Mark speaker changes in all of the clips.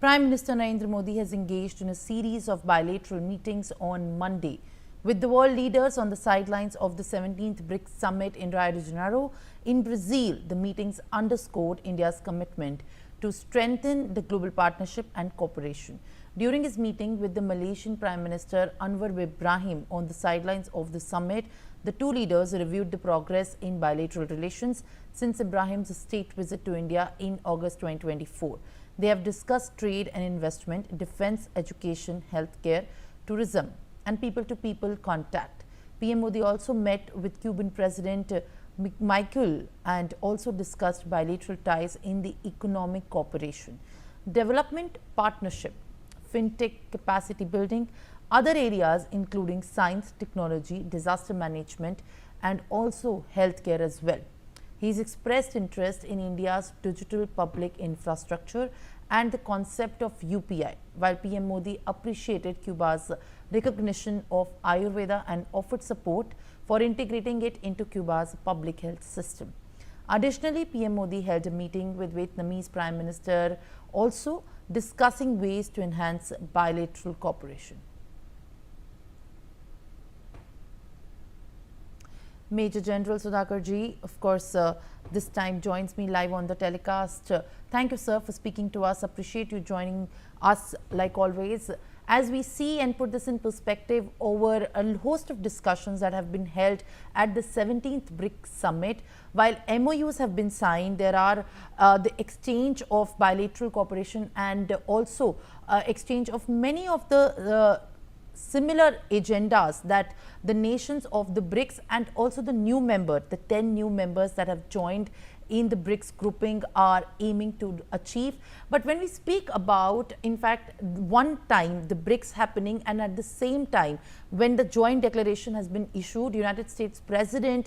Speaker 1: Prime Minister Narendra Modi has engaged in a series of bilateral meetings on Monday with the world leaders on the sidelines of the 17th BRICS Summit in Rio de Janeiro. In Brazil, the meetings underscored India's commitment to strengthen the global partnership and cooperation. During his meeting with the Malaysian Prime Minister Anwar Ibrahim on the sidelines of the summit, the two leaders reviewed the progress in bilateral relations since Ibrahim's state visit to India in August 2024. They have discussed trade and investment, defense, education, healthcare, tourism, and people-to-people contact. PM Modi also met with Cuban President Michael and also discussed bilateral ties in the economic cooperation, development partnership, fintech capacity building, other areas including science, technology, disaster management, and also healthcare as well. He's expressed interest in India's digital public infrastructure and the concept of UPI, while PM Modi appreciated Cuba's recognition of Ayurveda and offered support for integrating it into Cuba's public health system. Additionally, PM Modi held a meeting with Vietnamese Prime Minister, also discussing ways to enhance bilateral cooperation. Major General Sudhakar Ji, of course, this time joins me live on the telecast. Thank you, sir, for speaking to us. Appreciate you joining us like always. As we see and put this in perspective over a host of discussions that have been held at the 17th BRICS Summit, while MOUs have been signed, there are the exchange of bilateral cooperation and also exchange of many of the similar agendas that the nations of the BRICS and also the new member, the 10 new members that have joined in the BRICS grouping are aiming to achieve. But when we speak about, in fact, one time the BRICS happening and at the same time when the joint declaration has been issued, United States President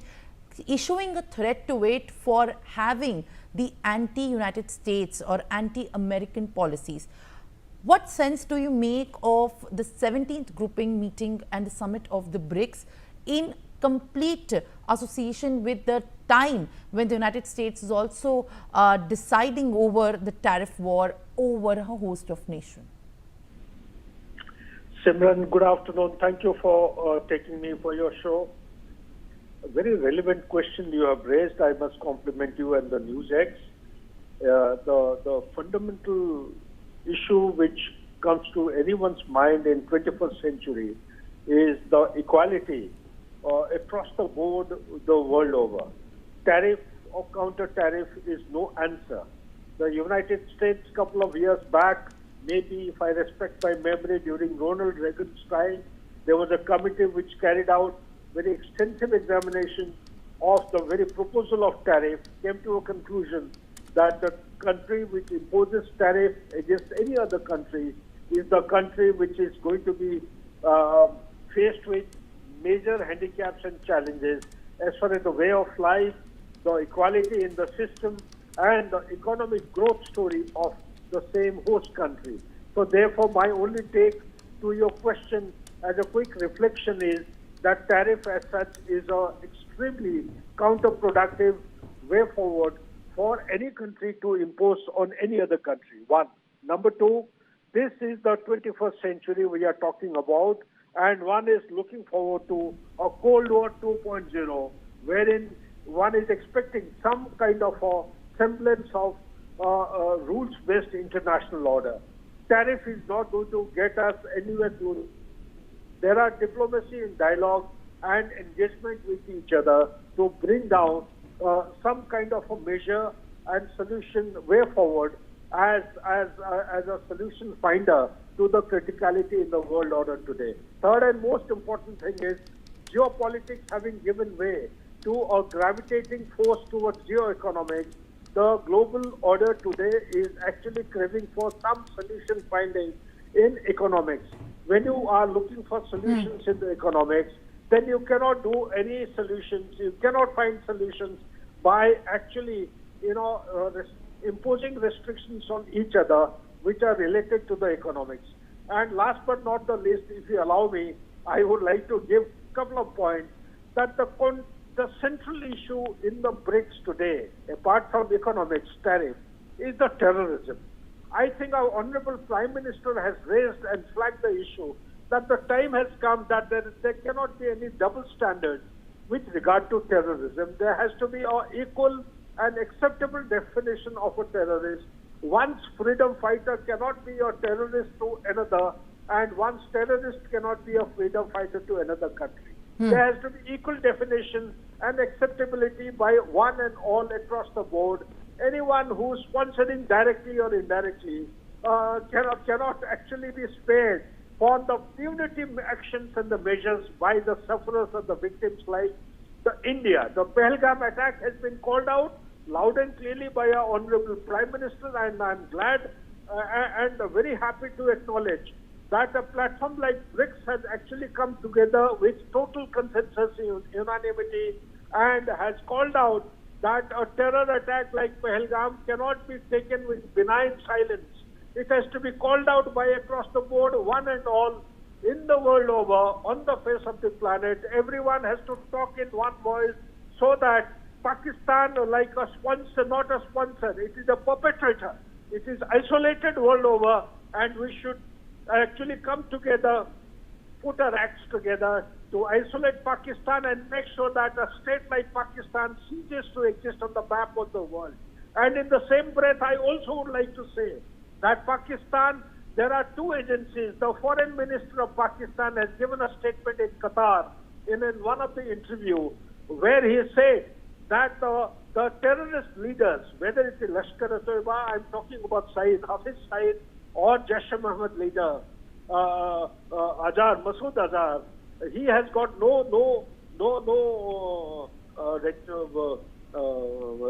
Speaker 1: issuing a threat to it for having the anti-United States or anti-American policies. What sense do you make of the 17th grouping meeting and the summit of the BRICS in complete association with the time when the United States is also deciding over the tariff war over a host of nations?
Speaker 2: Simran, good afternoon. Thank you for taking me for your show. A very relevant question you have raised. I must compliment you and the NewsX. The fundamental issue which comes to anyone's mind in 21st century is the equality across the board the world over. Tariff or counter tariff is no answer. The United States couple of years back, maybe if I respect my memory, during Ronald Reagan's time, there was a committee which carried out very extensive examination of the very proposal of tariff, came to a conclusion that the country which imposes tariff against any other country is the country which is going to be faced with major handicaps and challenges as far as the way of life, the equality in the system, and the economic growth story of the same host country. So therefore, my only take to your question as a quick reflection is that tariff as such is an extremely counterproductive way forward for any country to impose on any other country. One. Number two, this is the 21st century we are talking about, and one is looking forward to a Cold War 2.0, wherein one is expecting some kind of a semblance of rules-based international order. Tariff is not going to get us anywhere to. There are diplomacy and dialogue and engagement with each other to bring down some kind of a measure and solution way forward as a solution finder to the criticality in the world order today. Third and most important thing is geopolitics having given way to a gravitating force towards geoeconomics. The global order today is actually craving for some solution finding in economics. When you are looking for solutions in the economics, then you cannot do any solutions. You cannot find solutions by actually, imposing restrictions on each other which are related to the economics. And last but not the least, if you allow me, I would like to give a couple of points that the central issue in the BRICS today, apart from economics, tariff, is the terrorism. I think our Honorable Prime Minister has raised and flagged the issue that the time has come that there cannot be any double standards with regard to terrorism. There has to be an equal and acceptable definition of a terrorist. One's freedom fighter cannot be a terrorist to another, and one's terrorist cannot be a freedom fighter to another country. There has to be equal definition and acceptability by one and all across the board. Anyone who's sponsoring directly or indirectly cannot actually be spared for the punitive actions and the measures by the sufferers and the victims like India. The Pahalgam attack has been called out loud and clearly by our Honorable Prime Minister, and I'm glad and very happy to acknowledge that a platform like BRICS has actually come together with total consensus, unanimity, and has called out that a terror attack like Pahalgam cannot be taken with benign silence. It has to be called out by across the board, one and all, in the world over, on the face of the planet. Everyone has to talk in one voice so that Pakistan, like a sponsor, not a sponsor, it is a perpetrator. It is isolated world over, and we should actually come together, put our acts together to isolate Pakistan and make sure that a state like Pakistan ceases to exist on the map of the world. And in the same breath, I also would like to say that Pakistan, there are two agencies. The foreign minister of Pakistan has given a statement in Qatar in one of the interview where he said that the terrorist leaders, whether it is Lashkar-e-Toiba, I'm talking about Hafiz Saeed, or Jaish-e-Mohammed leader, Masood Azhar, he has got no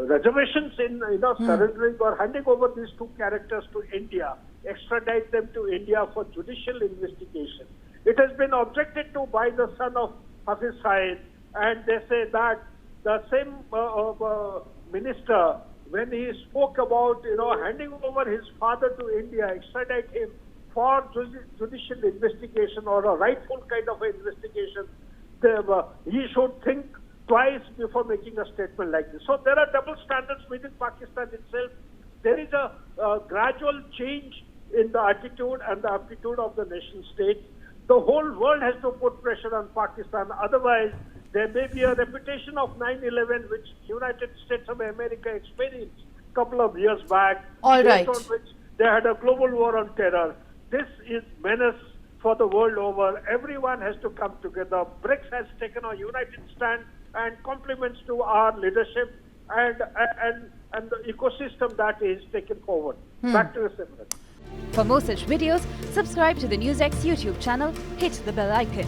Speaker 2: reservations in surrendering or handing over these two characters to India, extradite them to India for judicial investigation. It has been objected to by the son of Hafiz Saeed, and they say that the same minister, when he spoke about handing over his father to India, extradite him for judicial investigation or a rightful kind of investigation, he should think twice before making a statement like this. So there are double standards within Pakistan itself. There is a gradual change in the attitude and the aptitude of the nation state. The whole world has to put pressure on Pakistan. Otherwise, there may be a repetition of 9/11, which United States of America experienced a couple of years back.
Speaker 1: All right.
Speaker 2: Based on which they had a global war on terror. This is menace for the world over. Everyone has to come together. BRICS has taken a united stand and compliments to our leadership and the ecosystem that is taken forward. Back to the Simran.
Speaker 3: For more such videos, subscribe to the NewsX YouTube channel, hit the bell icon.